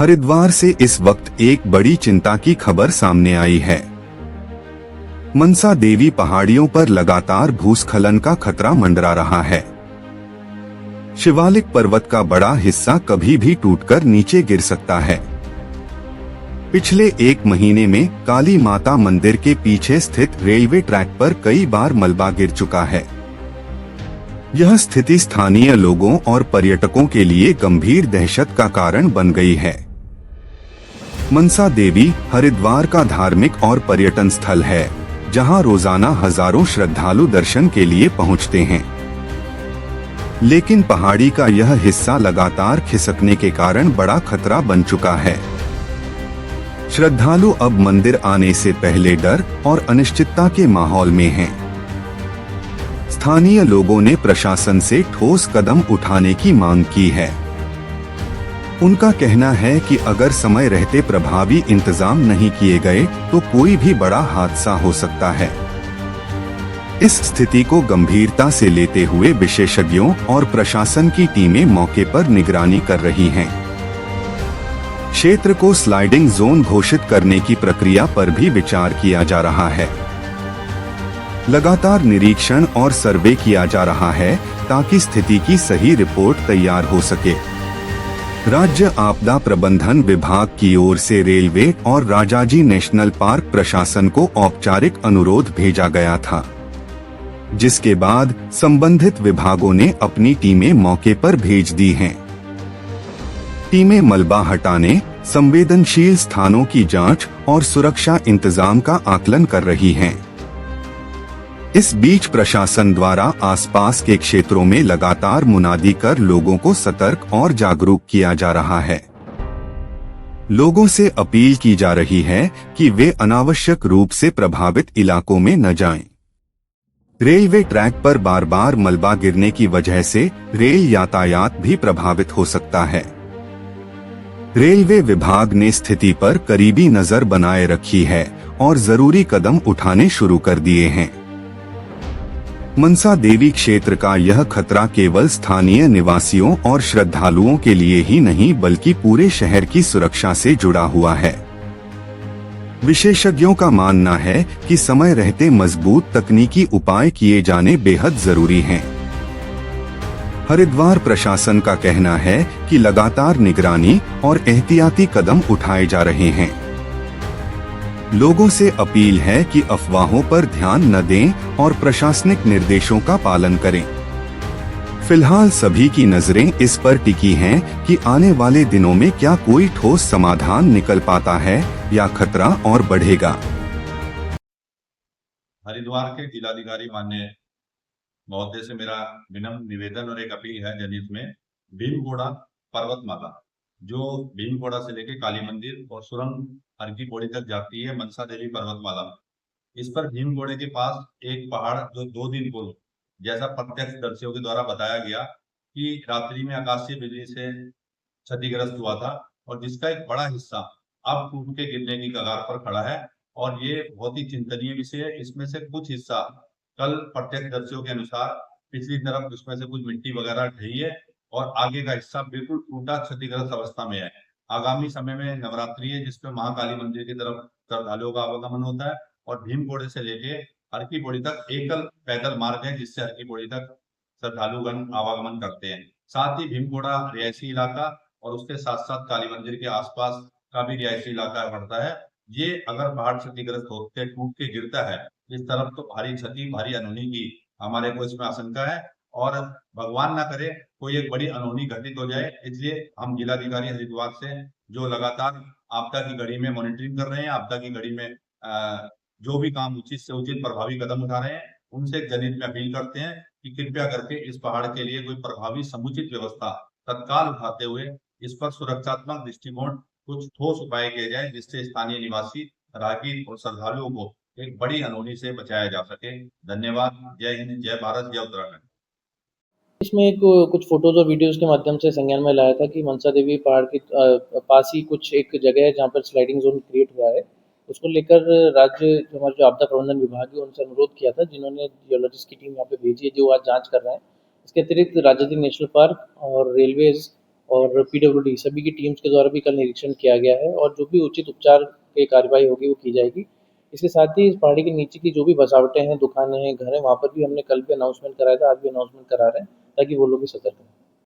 हरिद्वार से इस वक्त एक बड़ी चिंता की खबर सामने आई है। मनसा देवी पहाड़ियों पर लगातार भूस्खलन का खतरा मंडरा रहा है। शिवालिक पर्वत का बड़ा हिस्सा कभी भी टूटकर नीचे गिर सकता है। पिछले एक महीने में काली माता मंदिर के पीछे स्थित रेलवे ट्रैक पर कई बार मलबा गिर चुका है। यह स्थिति स्थानीय लोगों और पर्यटकों के लिए गंभीर दहशत का कारण बन गई है। मनसा देवी हरिद्वार का धार्मिक और पर्यटन स्थल है, जहां रोजाना हजारों श्रद्धालु दर्शन के लिए पहुंचते हैं। लेकिन पहाड़ी का यह हिस्सा लगातार खिसकने के कारण बड़ा खतरा बन चुका है। श्रद्धालु अब मंदिर आने से पहले डर और अनिश्चितता के माहौल में हैं। स्थानीय लोगों ने प्रशासन से ठोस कदम उठाने की मांग की है। उनका कहना है कि अगर समय रहते प्रभावी इंतजाम नहीं किए गए तो कोई भी बड़ा हादसा हो सकता है। इस स्थिति को गंभीरता से लेते हुए विशेषज्ञों और प्रशासन की टीमें मौके पर निगरानी कर रही हैं। क्षेत्र को स्लाइडिंग जोन घोषित करने की प्रक्रिया पर भी विचार किया जा रहा है। लगातार निरीक्षण और सर्वे किया जा रहा है ताकि स्थिति की सही रिपोर्ट तैयार हो सके। राज्य आपदा प्रबंधन विभाग की ओर से रेलवे और राजाजी नेशनल पार्क प्रशासन को औपचारिक अनुरोध भेजा गया था, जिसके बाद संबंधित विभागों ने अपनी टीमें मौके पर भेज दी हैं। टीमें मलबा हटाने, संवेदनशील स्थानों की जांच और सुरक्षा इंतजाम का आकलन कर रही हैं। इस बीच प्रशासन द्वारा आसपास के क्षेत्रों में लगातार मुनादी कर लोगों को सतर्क और जागरूक किया जा रहा है। लोगों से अपील की जा रही है कि वे अनावश्यक रूप से प्रभावित इलाकों में न जाएं। रेलवे ट्रैक पर बार बार मलबा गिरने की वजह से रेल यातायात भी प्रभावित हो सकता है। रेलवे विभाग ने स्थिति पर करीबी नजर बनाए रखी है और जरूरी कदम उठाने शुरू कर दिए हैं। मनसा देवी क्षेत्र का यह खतरा केवल स्थानीय निवासियों और श्रद्धालुओं के लिए ही नहीं बल्कि पूरे शहर की सुरक्षा से जुड़ा हुआ है। विशेषज्ञों का मानना है कि समय रहते मजबूत तकनीकी उपाय किए जाने बेहद जरूरी हैं। हरिद्वार प्रशासन का कहना है कि लगातार निगरानी और एहतियाती कदम उठाए जा रहे हैं। लोगों से अपील है कि अफवाहों पर ध्यान न दें और प्रशासनिक निर्देशों का पालन करें। फिलहाल सभी की नजरें इस पर टिकी हैं कि आने वाले दिनों में क्या कोई ठोस समाधान निकल पाता है या खतरा और बढ़ेगा। हरिद्वार के जिलाधिकारी माननीय महोदय से मेरा विनम्र निवेदन और एक अपील है जनहित में। भीमगोड़ा पर्वतमाला जो भीमगोड़ा से लेके काली मंदिर और सुरंग हरकी पौड़ी तक जाती है, मनसा देवी पर्वतमाला। इस पर भीमगोड़े के पास एक पहाड़ जो 2 दिन पूर्व जैसा प्रत्यक्षदर्शियों के द्वारा बताया गया कि रात्रि में आकाशीय बिजली से क्षतिग्रस्त हुआ था और जिसका एक बड़ा हिस्सा अब टूट के गिरने की कगार पर खड़ा है और ये बहुत ही चिंतनीय विषय है। इसमें से कुछ हिस्सा कल प्रत्यक्षदर्शियों के अनुसार पिछली तरफ उसमें से कुछ मिट्टी वगैरह ढही है और आगे का हिस्सा बिल्कुल टूटा क्षतिग्रस्त अवस्था में है। आगामी समय में नवरात्रि है जिसमें महाकाली मंदिर की तरफ श्रद्धालुओं का आवागमन होता है और भीमगोड़े से लेके हरकी पौड़ी तक एकल पैदल मार्ग है जिससे हरकी पौड़ी तक श्रद्धालुगण आवागमन करते हैं। साथ ही भीमगोड़ा रिहायशी इलाका और उसके साथ साथ काली मंदिर के आसपास का भी रिहायशी इलाका पड़ता है। ये अगर पहाड़ क्षतिग्रस्त होते टूट के गिरता है इस तरफ तो भारी क्षति भारी अनहोनी की हमारे को इसमें आशंका है और भगवान ना करे कोई एक बड़ी अनहोनी घटित हो जाए। इसलिए हम जिलाधिकारी हरिद्वार से जो लगातार आपदा की घड़ी में मॉनिटरिंग कर रहे हैं, आपदा की घड़ी में जो भी काम उचित से उचित प्रभावी कदम उठा रहे हैं, उनसे जनहित में अपील करते हैं कि कृपया करके इस पहाड़ के लिए कोई प्रभावी समुचित व्यवस्था तत्काल उठाते हुए इस पर सुरक्षात्मक दृष्टिकोण कुछ ठोस उपाय किए जाए जिससे स्थानीय निवासी, राहगीर और श्रद्धालुओं को एक बड़ी अनहोनी से बचाया जा सके। धन्यवाद। जय हिंद, जय भारत, जय उत्तराखंड। इसमें एक कुछ फोटोज और वीडियोस के माध्यम से संज्ञान में लाया था कि मनसा देवी पहाड़ के पास ही कुछ एक जगह है जहाँ पर स्लाइडिंग जोन क्रिएट हुआ है। उसको लेकर राज्य हमारे जो आपदा प्रबंधन विभाग है उनसे अनुरोध किया था, जिन्होंने जियोलॉजिस्ट की टीम यहाँ पे भेजी है जो आज जांच कर रहे हैं। इसके अतिरिक्त राजाजी नेशनल पार्क और रेलवेज और पीडब्ल्यूडी सभी की टीम्स के द्वारा भी कल निरीक्षण किया गया है और जो भी उचित उपचार की कार्रवाई होगी वो की जाएगी। इसके साथ ही इस पहाड़ी के नीचे की जो भी बसावटें हैं, दुकानें हैं, घर हैं, वहाँ पर भी हमने कल भी अनाउंसमेंट कराया था, आज भी अनाउंसमेंट करा रहे हैं ताकि वो लोग भी सतर्क रहें।